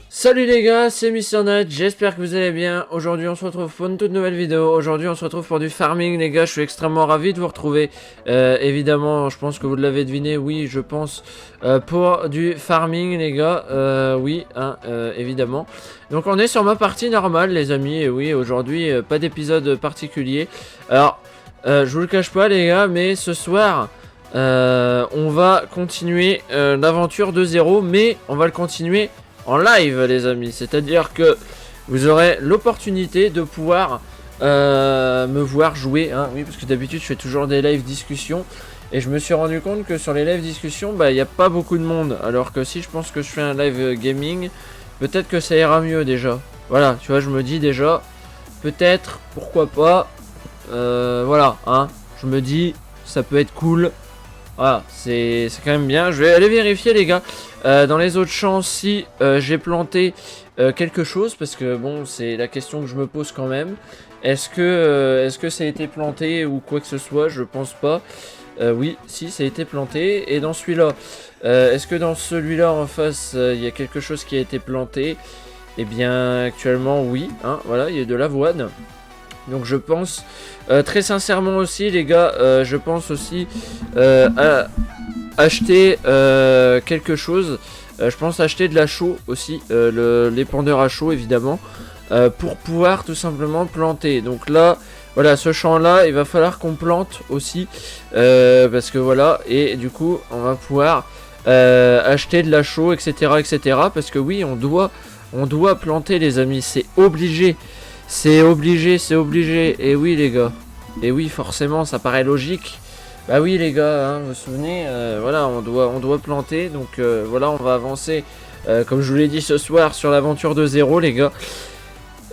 Salut les gars, c'est MrNut, j'espère que vous allez bien. Aujourd'hui on se retrouve pour une toute nouvelle vidéo. Aujourd'hui on se retrouve pour du farming les gars, je suis extrêmement ravi de vous retrouver. Évidemment, je pense que vous l'avez deviné, oui je pense pour du farming les gars, oui hein, évidemment. Donc on est sur ma partie normale les amis, et oui aujourd'hui pas d'épisode particulier. Alors je vous le cache pas les gars, mais ce soir on va continuer l'aventure de zéro, mais on va le continuer en live les amis, c'est à dire que vous aurez l'opportunité de pouvoir me voir jouer hein. Oui, parce que d'habitude je fais toujours des live discussions et je me suis rendu compte que sur les live discussions bah il n'y a pas beaucoup de monde, alors que si je pense que je fais un live gaming, peut-être que ça ira mieux déjà. Voilà, tu vois, je me dis déjà peut-être, pourquoi pas, voilà hein, je me dis ça peut être cool. Voilà, c'est quand même bien. Je vais aller vérifier les gars dans les autres champs si j'ai planté quelque chose, parce que bon c'est la question que je me pose quand même. Est-ce que ça a été planté ou quoi que ce soit? Je pense pas. Oui, si ça a été planté. Et dans celui-là, est-ce que dans celui-là en face il y a quelque chose qui a été planté? Eh bien actuellement oui, hein, voilà, il y a de l'avoine. Donc je pense très sincèrement aussi les gars, je pense aussi à acheter quelque chose. Je pense acheter de la chaux aussi, l'épandeur à chaud évidemment, pour pouvoir tout simplement planter. Donc là, voilà, ce champ là, il va falloir qu'on plante aussi, parce que voilà, et du coup on va pouvoir acheter de la chaux, etc., etc. Parce que oui, on doit planter les amis, c'est obligé. C'est obligé, c'est obligé. Et oui les gars. Et oui forcément, ça paraît logique. Bah oui les gars, hein, vous vous souvenez, voilà, on doit planter. Donc voilà, on va avancer, comme je vous l'ai dit ce soir, sur l'aventure de zéro les gars.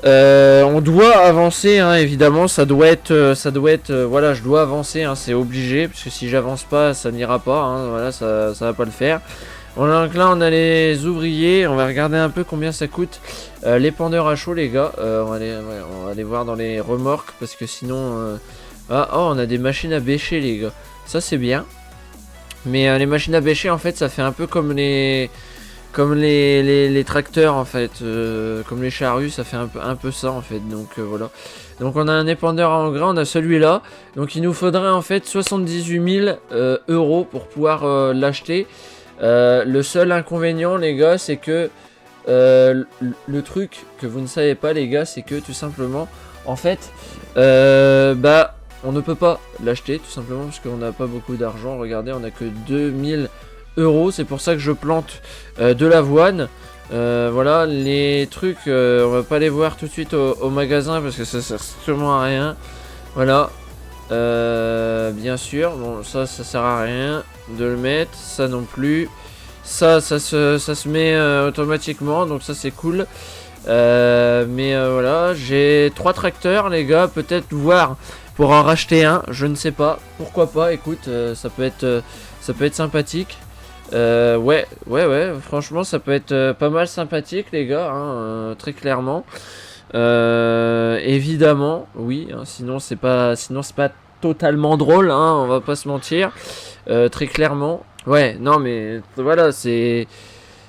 On doit avancer, hein, évidemment, ça doit être, voilà, je dois avancer, hein, c'est obligé. Parce que si j'avance pas, ça n'ira pas, hein, voilà, ça va pas le faire. Donc là on a les ouvriers, on va regarder un peu combien ça coûte l'épandeur à chaud les gars, on va aller voir dans les remorques parce que sinon ah, oh, on a des machines à bêcher les gars, ça c'est bien. Mais les machines à bêcher en fait ça fait un peu comme les tracteurs en fait, comme les charrues, ça fait un peu ça en fait. Donc voilà, donc on a un épandeur à engrais, on a celui-là, donc il nous faudrait en fait 78 000 euros pour pouvoir l'acheter. Le seul inconvénient les gars, c'est que le truc que vous ne savez pas les gars, c'est que tout simplement en fait bah on ne peut pas l'acheter tout simplement parce qu'on n'a pas beaucoup d'argent. Regardez, on a que 2000 euros, c'est pour ça que je plante de l'avoine. Voilà, les trucs on va pas les voir tout de suite au magasin parce que ça sert sûrement à rien. Voilà, bien sûr, bon ça sert à rien de le mettre, ça non plus, ça se met automatiquement, donc ça c'est cool. Mais voilà, j'ai 3 tracteurs les gars, peut-être voir pour en racheter un, je ne sais pas, pourquoi pas, écoute, ça peut être sympathique. Ouais, franchement ça peut être pas mal sympathique les gars, hein, très clairement. Évidemment, oui, hein, sinon c'est pas totalement drôle, hein, on va pas se mentir, très clairement. Ouais, non mais voilà, c'est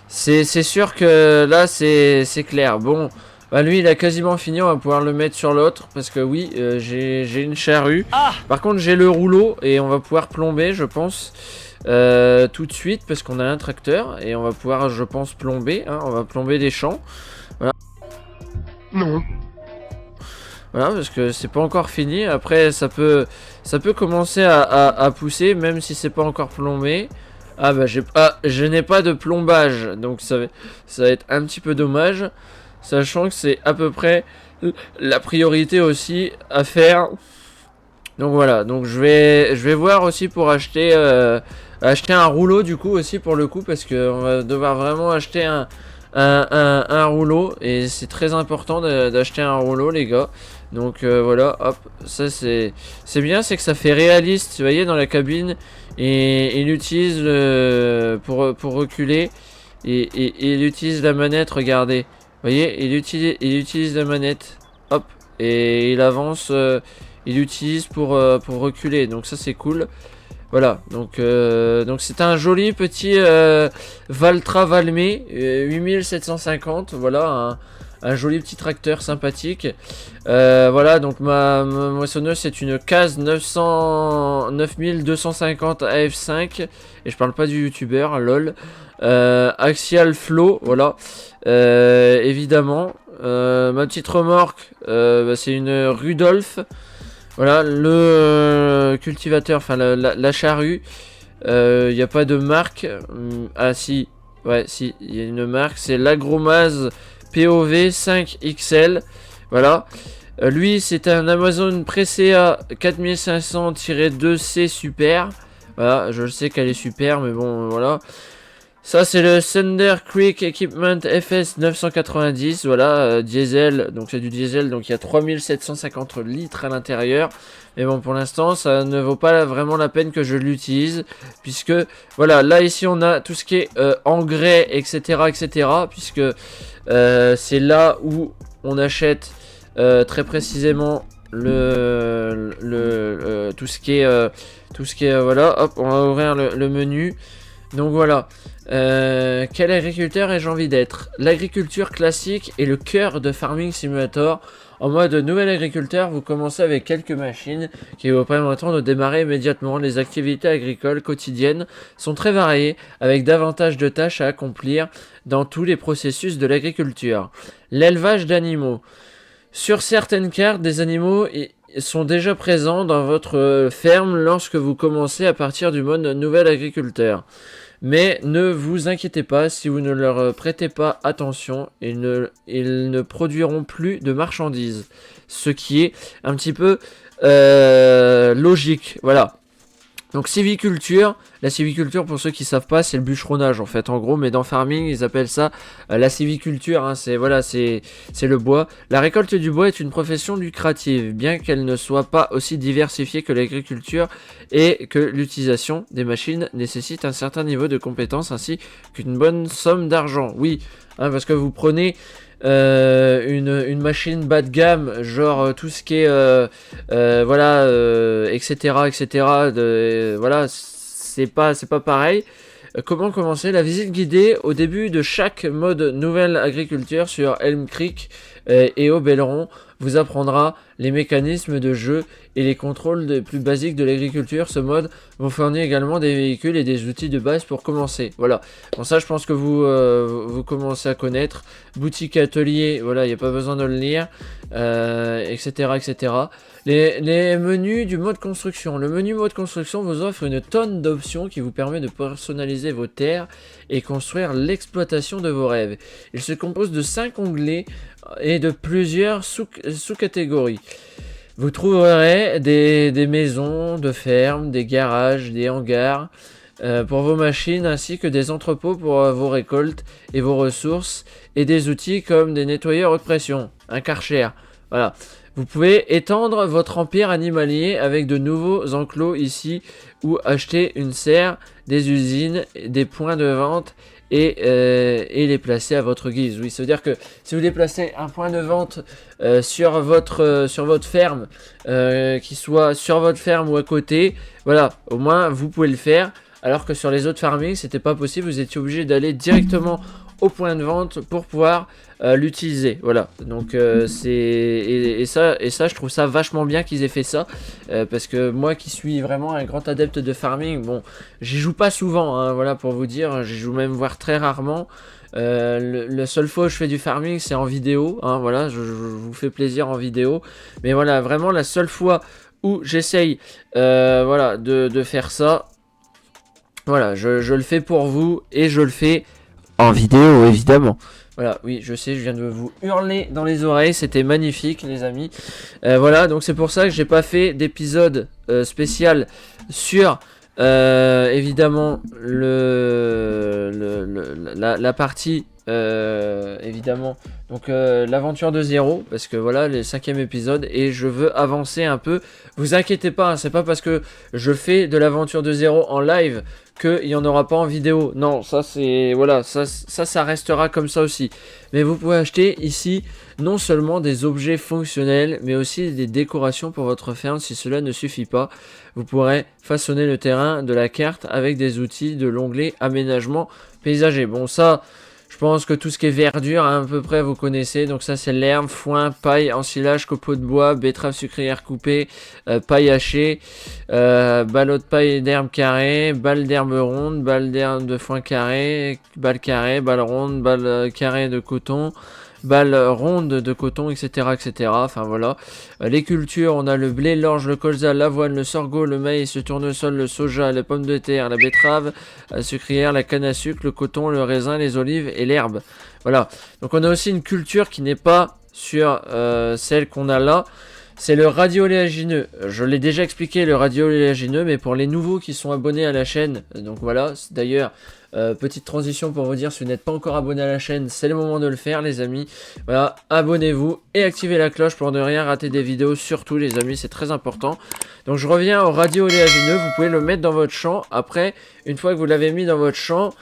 sûr que là c'est clair. Bon, bah lui il a quasiment fini, on va pouvoir le mettre sur l'autre parce que oui, j'ai une charrue. Par contre j'ai le rouleau et on va pouvoir plomber, je pense. Tout de suite parce qu'on a un tracteur et on va pouvoir, je pense, plomber, hein, on va plomber des champs. Voilà. Non. Voilà, parce que c'est pas encore fini. Après ça peut commencer à pousser même si c'est pas encore plombé. Ah bah je n'ai pas de plombage, donc ça va être un petit peu dommage, sachant que c'est à peu près la priorité aussi à faire. Donc voilà, donc je vais voir aussi pour acheter un rouleau du coup aussi pour le coup, parce que on va devoir vraiment acheter un rouleau et c'est très important d'acheter un rouleau les gars. Donc voilà, hop, ça c'est bien, c'est que ça fait réaliste, vous voyez, dans la cabine, et il utilise pour reculer et il utilise la manette, regardez, vous voyez, il utilise la manette, hop, et il avance, il utilise pour reculer, donc ça c'est cool. Voilà, donc c'est un joli petit Valtra Valmet 8750, voilà, un joli petit tracteur sympathique. Voilà, donc ma moissonneuse c'est une CAZ 9250 AF5, et je parle pas du youtubeur, lol. Axial Flow, voilà, évidemment. Ma petite remorque, bah, c'est une Rudolph. Voilà, le cultivateur, enfin la charrue, il n'y a pas de marque. Ah si, ouais, si, il y a une marque, c'est l'Agromaz POV 5XL. Voilà. Lui, c'est un Amazon Presea 4500-2C Super. Voilà, je sais qu'elle est super, mais bon, voilà. Ça, c'est le Thunder Creek Equipment FS 990, voilà, diesel, donc c'est du diesel, donc il y a 3750 litres à l'intérieur. Mais bon, pour l'instant, ça ne vaut pas vraiment la peine que je l'utilise, puisque, voilà, là, ici, on a tout ce qui est engrais, etc., puisque c'est là où on achète très précisément tout ce qui est, voilà, hop, on va ouvrir le menu. Donc voilà, quel agriculteur ai-je envie d'être? L'agriculture classique est le cœur de Farming Simulator. En mode nouvel agriculteur, vous commencez avec quelques machines qui vous permettront de démarrer immédiatement. Les activités agricoles quotidiennes sont très variées, avec davantage de tâches à accomplir dans tous les processus de l'agriculture. L'élevage d'animaux. Sur certaines cartes, des animaux sont déjà présents dans votre ferme lorsque vous commencez à partir du mode nouvel agriculteur. Mais ne vous inquiétez pas, si vous ne leur prêtez pas attention, ils ne produiront plus de marchandises. Ce qui est un petit peu logique, voilà. Donc civiculture, la civiculture pour ceux qui savent pas, c'est le bûcheronnage en fait en gros, mais dans farming ils appellent ça la civiculture, hein, c'est voilà, c'est le bois. La récolte du bois est une profession lucrative, bien qu'elle ne soit pas aussi diversifiée que l'agriculture et que l'utilisation des machines nécessite un certain niveau de compétence ainsi qu'une bonne somme d'argent. Oui, hein, parce que vous prenez une machine bas de gamme, genre tout ce qui est voilà, etc., voilà, c'est pas pareil. Comment commencer? La visite guidée au début de chaque mode nouvelle agriculture sur Elm Creek et au Belleron vous apprendra les mécanismes de jeu et les contrôles plus basiques de l'agriculture. Ce mode vous fournit également des véhicules et des outils de base pour commencer. Voilà, bon ça je pense que vous commencez à connaître. Boutique atelier, voilà, il n'y a pas besoin de le lire, etc. Les menus du mode construction. Le menu mode construction vous offre une tonne d'options qui vous permet de personnaliser vos terres et construire l'exploitation de vos rêves. Il se compose de 5 onglets et de plusieurs sous-catégories. Vous trouverez des maisons de ferme, des garages, des hangars pour vos machines, ainsi que des entrepôts pour vos récoltes et vos ressources, et des outils comme des nettoyeurs haute pression, un Karcher. Voilà. Vous pouvez étendre votre empire animalier avec de nouveaux enclos ici, ou acheter une serre, des usines, des points de vente et les placer à votre guise. Oui, ça veut dire que si vous déplacez un point de vente sur votre ferme, qui soit sur votre ferme ou à côté, voilà, au moins vous pouvez le faire. Alors que sur les autres farming, c'était pas possible, vous étiez obligé d'aller directement au point de vente pour pouvoir l'utiliser. Voilà, donc et ça je trouve ça vachement bien qu'ils aient fait ça, parce que moi qui suis vraiment un grand adepte de farming, bon, j'y joue pas souvent, hein, voilà, pour vous dire, j'y joue même voire très rarement. La seule fois où je fais du farming, c'est en vidéo, hein, voilà, je vous fais plaisir en vidéo, mais voilà, vraiment la seule fois où j'essaye voilà, de faire ça, voilà, je le fais pour vous et je le fais en vidéo, évidemment. Voilà, oui, je sais, je viens de vous hurler dans les oreilles, c'était magnifique, les amis. Voilà, donc c'est pour ça que j'ai pas fait d'épisode spécial sur, évidemment, la partie évidemment donc l'aventure de zéro, parce que voilà le 5e épisode et je veux avancer un peu. Vous inquiétez pas, hein, c'est pas parce que je fais de l'aventure de zéro en live qu'il n'y en aura pas en vidéo. Non, ça c'est voilà, ça restera comme ça aussi. Mais vous pouvez acheter ici non seulement des objets fonctionnels, mais aussi des décorations pour votre ferme. Si cela ne suffit pas, vous pourrez façonner le terrain de la carte avec des outils de l'onglet aménagement paysager. Bon, ça, je pense que tout ce qui est verdure, à peu près, vous connaissez. Donc ça, c'est l'herbe, foin, paille, ensilage, copeaux de bois, betterave sucrière coupée, paille hachée, ballot de paille d'herbe carrée, balle d'herbe ronde, balle d'herbe de foin carré, balle ronde, balle carrée de coton, balle ronde de coton, etc., etc. Enfin voilà. Les cultures, on a le blé, l'orge, le colza, l'avoine, le sorgho, le maïs, le tournesol, le soja, les pommes de terre, la betterave, la sucrière, la canne à sucre, le coton, le raisin, les olives et l'herbe. Voilà. Donc on a aussi une culture qui n'est pas sur celle qu'on a là. C'est le radio-oléagineux. Je l'ai déjà expliqué, le radio-oléagineux, mais pour les nouveaux qui sont abonnés à la chaîne, donc voilà, d'ailleurs, petite transition pour vous dire, si vous n'êtes pas encore abonné à la chaîne, c'est le moment de le faire, les amis. Voilà, abonnez-vous et activez la cloche pour ne rien rater des vidéos, surtout, les amis, c'est très important. Donc je reviens au radio-oléagineux, vous pouvez le mettre dans votre champ. Après, une fois que vous l'avez mis dans votre champ,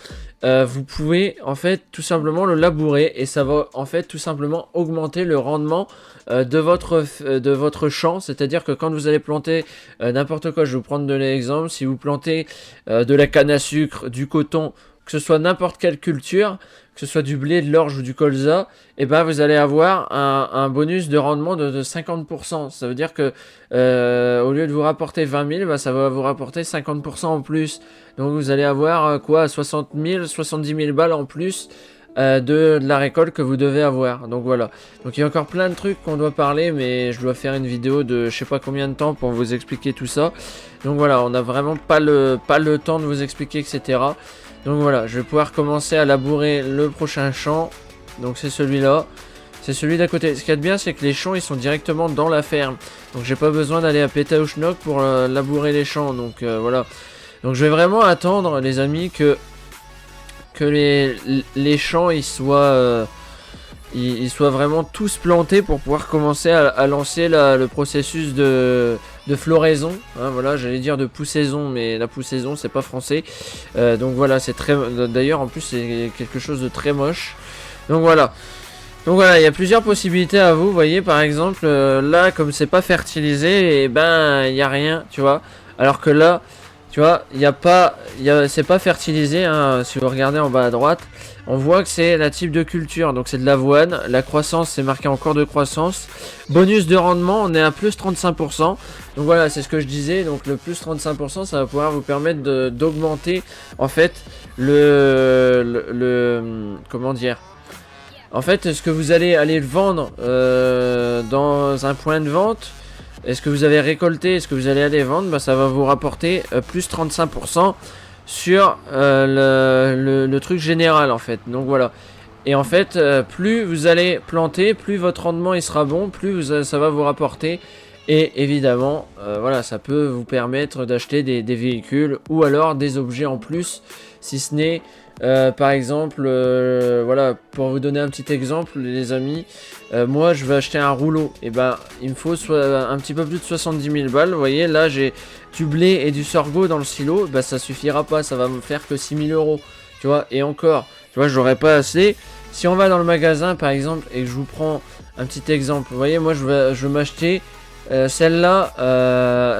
vous pouvez en fait tout simplement le labourer et ça va en fait tout simplement augmenter le rendement de votre champ. C'est-à-dire que quand vous allez planter n'importe quoi, je vais vous prendre de l'exemple, si vous plantez de la canne à sucre, du coton, que ce soit n'importe quelle culture, que ce soit du blé, de l'orge ou du colza, et ben vous allez avoir un bonus de rendement de 50%. Ça veut dire que au lieu de vous rapporter 20 000, ben ça va vous rapporter 50% en plus. Donc vous allez avoir quoi, 60 000, 70 000 balles en plus de la récolte que vous devez avoir. Donc voilà. Donc il y a encore plein de trucs qu'on doit parler, mais je dois faire une vidéo de je sais pas combien de temps pour vous expliquer tout ça. Donc voilà, on n'a vraiment pas le temps de vous expliquer, etc. Donc voilà, je vais pouvoir commencer à labourer le prochain champ. Donc c'est celui-là. C'est celui d'à côté. Ce qu'il y a de bien, c'est que les champs, ils sont directement dans la ferme. Donc j'ai pas besoin d'aller à Pétaouchnok pour labourer les champs. Donc voilà. Donc je vais vraiment attendre, les amis, que les champs, ils soient vraiment tous plantés pour pouvoir commencer à lancer le processus de floraison, hein, voilà, j'allais dire de poussaison, mais la poussaison c'est pas français, donc voilà, c'est très, d'ailleurs en plus c'est quelque chose de très moche, donc voilà, il y a plusieurs possibilités à vous voyez, par exemple, là, comme c'est pas fertilisé, et ben, il y a rien, tu vois, alors que là, tu vois, c'est pas fertilisé, hein, si vous regardez en bas à droite, on voit que c'est la type de culture, donc c'est de l'avoine, la croissance c'est marqué encore de croissance, bonus de rendement on est à plus 35%, donc voilà c'est ce que je disais, donc le plus 35% ça va pouvoir vous permettre d'augmenter en fait comment dire, en fait ce que vous allez aller vendre dans un point de vente. Est-ce que vous avez récolté, est-ce que vous allez aller vendre, bah, ça va vous rapporter plus 35% sur le truc général en fait. Donc voilà. Et en fait, plus vous allez planter, plus votre rendement il sera bon, plus ça va vous rapporter. Et évidemment, voilà, ça peut vous permettre d'acheter des véhicules ou alors des objets en plus, si ce n'est... par exemple, voilà, pour vous donner un petit exemple, les amis, moi je vais acheter un rouleau, et ben il me faut un petit peu plus de 70 000 balles. Vous voyez, là j'ai du blé et du sorgho dans le silo, bah ça suffira pas, ça va me faire que 6 000 euros, tu vois, et encore, tu vois, j'aurais pas assez. Si on va dans le magasin par exemple, et que je vous prends un petit exemple, vous voyez, moi je vais m'acheter celle-là,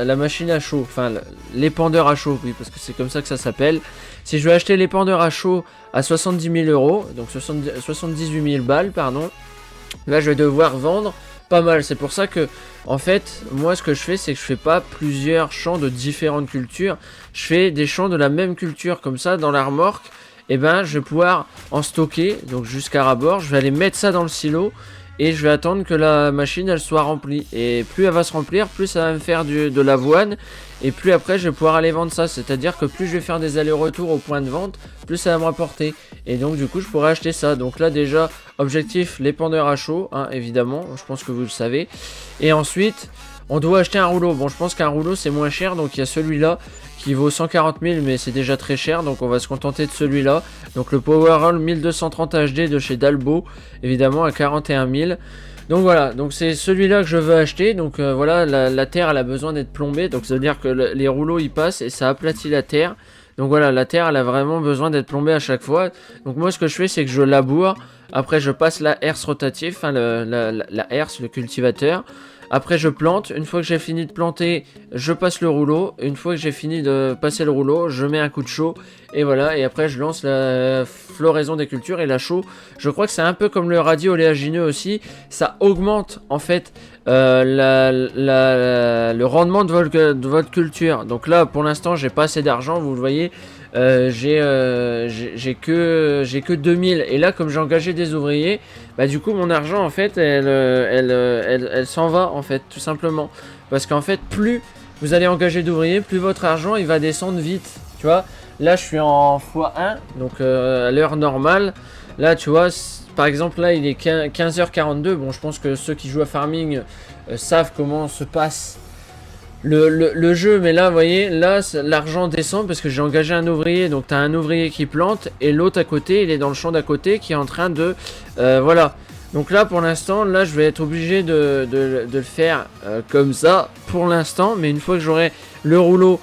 la machine à chaud, enfin l'épandeur à chaud, oui, parce que c'est comme ça que ça s'appelle. Si je veux acheter l'épandeur à chaud à 70 000 euros, donc 78 000 balles, pardon, là je vais devoir vendre pas mal. C'est pour ça que, en fait, moi ce que je fais, c'est que je fais pas plusieurs champs de différentes cultures, je fais des champs de la même culture, comme ça, dans la remorque, et ben je vais pouvoir en stocker, donc jusqu'à rabord, je vais aller mettre ça dans le silo, et je vais attendre que la machine elle soit remplie, et plus elle va se remplir, plus ça va me faire de l'avoine, et plus après je vais pouvoir aller vendre ça, c'est à dire que plus je vais faire des allers-retours au point de vente, plus ça va me rapporter, et donc du coup je pourrais acheter ça. Donc là déjà, objectif l'épandeur à chaud, hein, évidemment, je pense que vous le savez, et ensuite On doit acheter un rouleau. Bon, je pense qu'un rouleau c'est moins cher, donc il y a celui-là qui vaut 140 000, mais c'est déjà très cher, donc on va se contenter de celui-là. Donc le Powerol 1230 HD de chez Dalbo, évidemment à 41 000. Donc voilà, donc c'est celui-là que je veux acheter. Donc voilà, la terre elle a besoin d'être plombée, donc ça veut dire que les rouleaux ils passent et ça aplatit la terre. Donc voilà, la terre elle a vraiment besoin d'être plombée à chaque fois. Donc moi ce que je fais c'est que je laboure. Après je passe la herse rotative, enfin la herse, le cultivateur. Après je plante, une fois que j'ai fini de planter, je passe le rouleau. Une fois que j'ai fini de passer le rouleau, je mets un coup de chaux. Et voilà, et après je lance la floraison des cultures et la chaux. Je crois que c'est un peu comme le radis oléagineux aussi. Ça augmente en fait le rendement de votre culture. Donc là pour l'instant j'ai pas assez d'argent, vous le voyez. J'ai que 2000 et là comme j'ai engagé des ouvriers, bah du coup mon argent en fait elle s'en va en fait tout simplement parce qu'en fait plus vous allez engager d'ouvriers, plus votre argent il va descendre vite, tu vois. Là je suis en x1 donc à l'heure normale là tu vois, par exemple là il est 15h42. Bon je pense que ceux qui jouent à farming savent comment se passe le jeu, mais là vous voyez là l'argent descend parce que j'ai engagé un ouvrier. Donc tu as un ouvrier qui plante et l'autre à côté il est dans le champ d'à côté qui est en train de voilà. Donc là pour l'instant là je vais être obligé de le faire comme ça pour l'instant, mais une fois que j'aurai le rouleau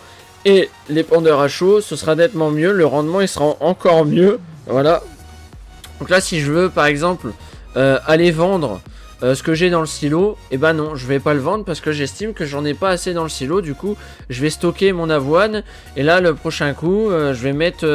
et les pendeurs à chaud ce sera nettement mieux, le rendement il sera encore mieux. Voilà, donc là si je veux par exemple aller vendre ce que j'ai dans le silo, et ben non, je vais pas le vendre parce que j'estime que j'en ai pas assez dans le silo. Du coup, je vais stocker mon avoine et là le prochain coup, je vais mettre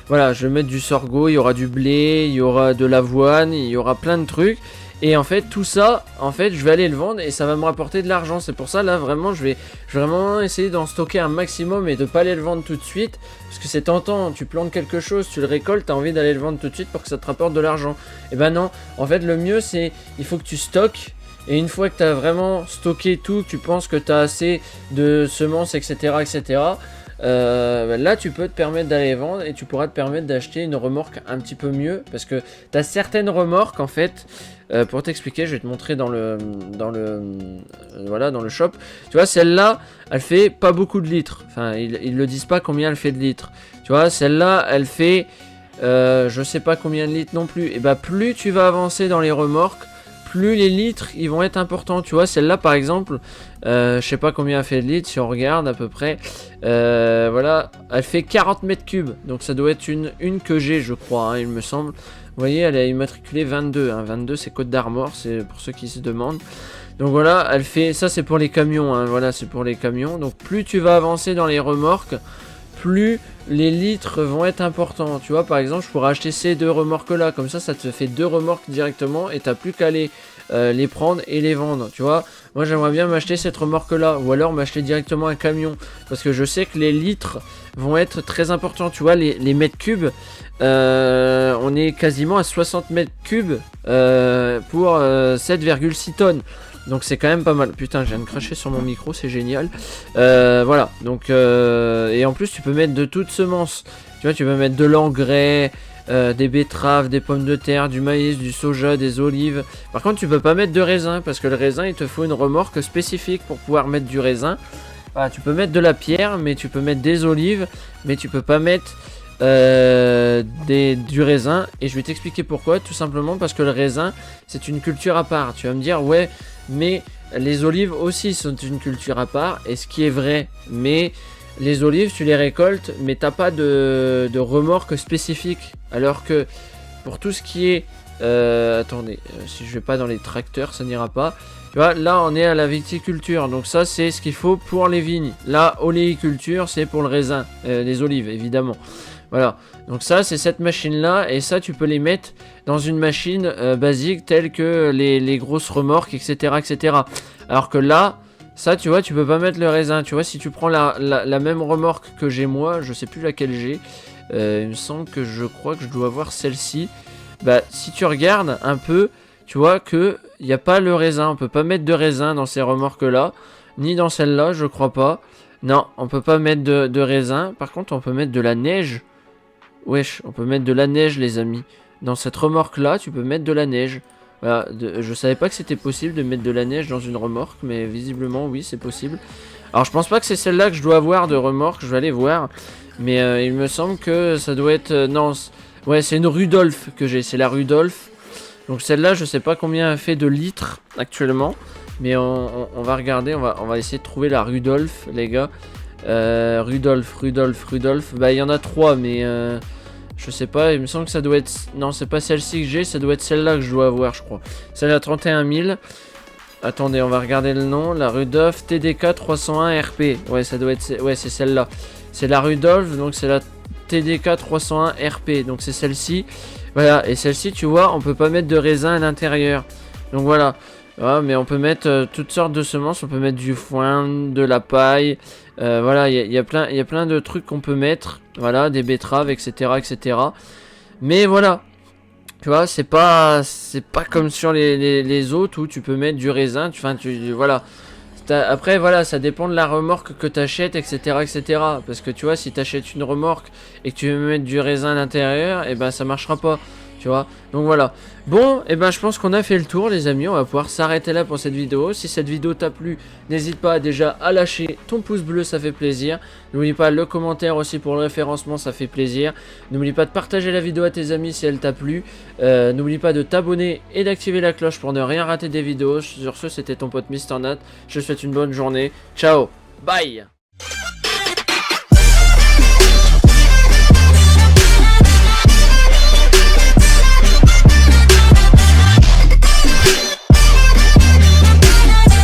voilà, je vais mettre du sorgho, il y aura du blé, il y aura de l'avoine, il y aura plein de trucs. Et en fait, tout ça, en fait, je vais aller le vendre et ça va me rapporter de l'argent. C'est pour ça, là, vraiment, je vais vraiment essayer d'en stocker un maximum et de pas aller le vendre tout de suite. Parce que c'est tentant, tu plantes quelque chose, tu le récoltes, tu as envie d'aller le vendre tout de suite pour que ça te rapporte de l'argent. Et ben non, en fait, le mieux, c'est, il faut que tu stockes. Et une fois que tu as vraiment stocké tout, que tu penses que tu as assez de semences, etc., etc., là tu peux te permettre d'aller vendre et tu pourras te permettre d'acheter une remorque un petit peu mieux parce que tu as certaines remorques en fait. Pour t'expliquer, je vais te montrer voilà, dans le shop. Tu vois, celle-là, elle fait pas beaucoup de litres. Enfin, ils le disent pas combien elle fait de litres. Tu vois, celle-là, elle fait je sais pas combien de litres non plus. Et bah plus tu vas avancer dans les remorques, plus les litres ils vont être importants. Tu vois, celle-là par exemple, je sais pas combien elle fait de litres si on regarde à peu près. Voilà, elle fait 40 mètres cubes. Donc ça doit être une que j'ai, je crois, hein, il me semble. Vous voyez, elle est immatriculée 22. Hein. 22, c'est Côte d'Armor, c'est pour ceux qui se demandent. Donc voilà, elle fait. Ça, c'est pour les camions. Hein. Voilà, c'est pour les camions. Donc plus tu vas avancer dans les remorques, plus les litres vont être importants. Tu vois, par exemple, je pourrais acheter ces deux remorques-là. Comme ça te fait deux remorques directement et t'as plus qu'à les prendre et les vendre. Tu vois, moi, j'aimerais bien m'acheter cette remorque-là ou alors m'acheter directement un camion parce que je sais que les litres vont être très importants. Tu vois, les mètres cubes. On est quasiment à 60 mètres cubes pour 7,6 tonnes. Donc c'est quand même pas mal. Putain, je viens de cracher sur mon micro, c'est génial. Voilà, donc et en plus tu peux mettre de toutes semences. Tu vois, tu peux mettre de l'engrais, des betteraves, des pommes de terre, du maïs, du soja, des olives. Par contre, tu peux pas mettre de raisin parce que le raisin, il te faut une remorque spécifique pour pouvoir mettre du raisin. Voilà, tu peux mettre de la pierre, mais tu peux mettre des olives, mais tu peux pas mettre du raisin. Et je vais t'expliquer pourquoi. Tout simplement parce que le raisin c'est une culture à part. Tu vas me dire ouais mais les olives aussi sont une culture à part, et ce qui est vrai, mais les olives tu les récoltes mais t'as pas de remorque spécifique, alors que pour tout ce qui est attendez, si je vais pas dans les tracteurs ça n'ira pas. Tu vois, là on est à la viticulture, donc ça c'est ce qu'il faut pour les vignes. Là, oléiculture c'est pour le raisin, les olives évidemment. Voilà, donc ça c'est cette machine là, et ça tu peux les mettre dans une machine basique telle que les grosses remorques, etc., etc. Alors que là, ça tu vois, tu peux pas mettre le raisin. Tu vois, si tu prends la même remorque que j'ai moi, je sais plus laquelle j'ai, il me semble que je crois que je dois avoir celle-ci. Bah si tu regardes un peu, tu vois que il n'y a pas le raisin, on peut pas mettre de raisin dans ces remorques là, ni dans celle-là, je crois pas. Non, on peut pas mettre de raisin, par contre on peut mettre de la neige. Wesh, on peut mettre de la neige les amis. Dans cette remorque là, tu peux mettre de la neige. Voilà, je savais pas que c'était possible de mettre de la neige dans une remorque, mais visiblement oui c'est possible. Alors je pense pas que c'est celle-là que je dois avoir de remorque, je vais aller voir. Mais il me semble que ça doit être... non, ouais c'est une Rudolph que j'ai, c'est la Rudolph. Donc celle-là je sais pas combien elle fait de litres actuellement. Mais on va regarder, on va essayer de trouver la Rudolph les gars. Rudolph. Bah il y en a 3 mais... je sais pas, il me semble que ça doit être... Non, c'est pas celle-ci que j'ai, ça doit être celle-là que je dois avoir, je crois. Celle à 31 000. Attendez, on va regarder le nom. La Rudolph TDK 301 RP. Ouais, ça doit être... Ouais, c'est celle-là. C'est la Rudolph, donc c'est la TDK 301 RP. Donc c'est celle-ci. Voilà, et celle-ci, tu vois, on peut pas mettre de raisin à l'intérieur. Donc voilà. Ouais, mais on peut mettre toutes sortes de semences. On peut mettre du foin, de la paille. Voilà, il y a plein de trucs qu'on peut mettre. Voilà, des betteraves, etc. Mais voilà. Tu vois, c'est pas comme sur les autres où tu peux mettre du raisin. Voilà. Après, voilà, ça dépend de la remorque que tu achètes, etc. Parce que tu vois, si tu achètes une remorque et que tu veux mettre du raisin à l'intérieur, et ben ça marchera pas. Tu vois, donc voilà. Bon, et ben je pense qu'on a fait le tour, les amis. On va pouvoir s'arrêter là pour cette vidéo. Si cette vidéo t'a plu, n'hésite pas déjà à lâcher ton pouce bleu, ça fait plaisir. N'oublie pas le commentaire aussi pour le référencement, ça fait plaisir. N'oublie pas de partager la vidéo à tes amis si elle t'a plu. N'oublie pas de t'abonner et d'activer la cloche pour ne rien rater des vidéos. Sur ce, c'était ton pote Mr. Nat. Je te souhaite une bonne journée. Ciao, bye.